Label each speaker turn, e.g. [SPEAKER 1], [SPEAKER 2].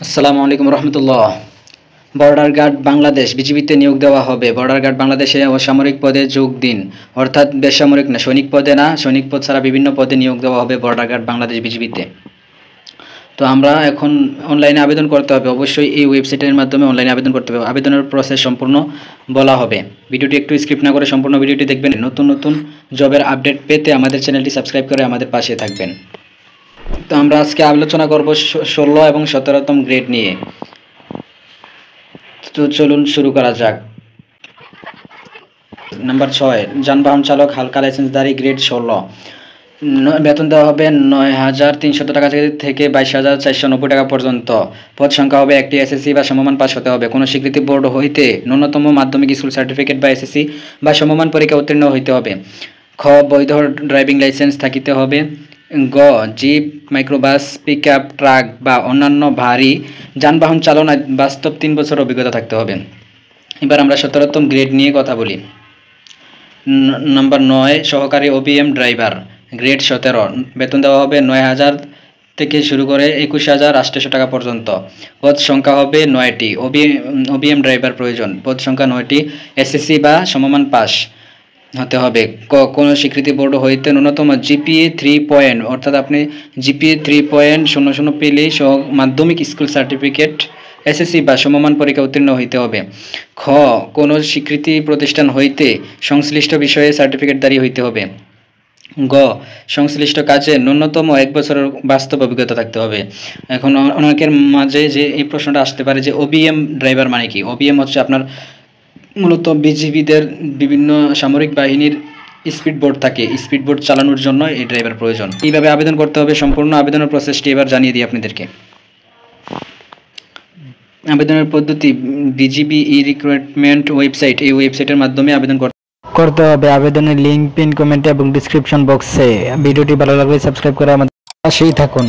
[SPEAKER 1] আসসালামু আলাইকুম রহমতুল্লাহ। Border guard Bangladesh বিজিবিতে নিয়োগ দেওয়া হবে। বর্ডার গার্ড বাংলাদেশে অসামরিক পদে যোগ দিন, অর্থাৎ বেসামরিক না, সৈনিক পদে না, সৈনিক পদ ছাড়া বিভিন্ন পদে নিয়োগ দেওয়া হবে বর্ডার গার্ড বাংলাদেশ বিজিবিতে। তো আমরা এখন অনলাইনে আবেদন করতে হবে, অবশ্যই এই ওয়েবসাইটের মাধ্যমে অনলাইনে আবেদন করতে হবে। আবেদনের প্রসেস সম্পূর্ণ বলা হবে। ভিডিওটি একটু স্কিপ না করে সম্পূর্ণ ভিডিওটি দেখবেন। নতুন নতুন জবের আপডেট পেতে আমাদের চ্যানেলটি সাবস্ক্রাইব করে আমাদের পাশে থাকবেন। তো আমরা আজকে আলোচনা করব 16 এবং 17তম গ্রেড নিয়ে। তো চলুন শুরু করা যাক। নাম্বার 6, যানবাহন চালক হালকা লাইসেন্সধারী, গ্রেড 16। বেতন দেওয়া হবে 9,300 টাকা থেকে 22,490 টাকা পর্যন্ত। পদ সংখ্যা হবে একটি। এসএসসি বা সমমান পাস হতে হবে। কোনো স্বীকৃতি বোর্ড হইতে ন্যূনতম মাধ্যমিক স্কুল সার্টিফিকেট বা এসএসসি বা সমমান পরীক্ষা উত্তীর্ণ হইতে হবে। খ, বৈধ ড্রাইভিং লাইসেন্স থাকিতে হবে। গ, জিপ, মাইক্রোবাস, পিকআপ, ট্রাক বা অন্যান্য ভারী যানবাহন চালনায় বাস্তব 3 বছর অভিজ্ঞতা থাকতে হবে। এবার আমরা 17তম গ্রেড নিয়ে কথা বলি। নাম্বার 9, সহকারী ওবিএম ড্রাইভার, গ্রেড 17। বেতন দেওয়া হবে 9,000 থেকে শুরু করে 21,800 টাকা পর্যন্ত। পদ সংখ্যা হবে 9টি। ওবিএম ড্রাইভার প্রয়োজন। পদ সংখ্যা 9টি। এসএসসি বা সমমান পাস হতে হবে। কোনো স্বীকৃতি বোর্ড হইতে ন্যূনতম জিপিএ 3 পয়েন্ট, অর্থাৎ আপনি জিপিএ 3.00 পেলেই সহ মাধ্যমিক স্কুল সার্টিফিকেট, এসএসসি বা সমমান পরীক্ষা উত্তীর্ণ হইতে হবে। খ, কোনো স্বীকৃতি প্রতিষ্ঠান হইতে সংশ্লিষ্ট বিষয়ে সার্টিফিকেটধারী হইতে হবে। গ, সংশ্লিষ্ট কাজে ন্যূনতম 1 বছরের বাস্তব অভিজ্ঞতা থাকতে হবে। এখন অনেকের মাঝে যে এই প্রশ্নটা আসতে পারে যে ওবিএম ড্রাইভার মানে কি? ওবিএম হচ্ছে আপনার মূলত বিজিবিদের বিভিন্ন সামরিক বাহিনীর স্পিড বোট থাকে, স্পিড বোট চালানোর জন্য এই ড্রাইভার প্রয়োজন। এইভাবে আবেদন করতে হবে। সম্পূর্ণ আবেদনের প্রসেসটি এবার জানিয়ে দিই আপনাদেরকে। আবেদনের পদ্ধতি বিজিবি ই রিক্রুটমেন্ট ওয়েবসাইট, এই ওয়েবসাইটের মাধ্যমে আবেদন করতে হবে। আবেদনের লিঙ্ক পিন কমেন্টে এবং ডিসক্রিপশন বক্সে। ভিডিওটি ভালো লাগলে সাবস্ক্রাইব করে আমাদের পাশেই থাকুন।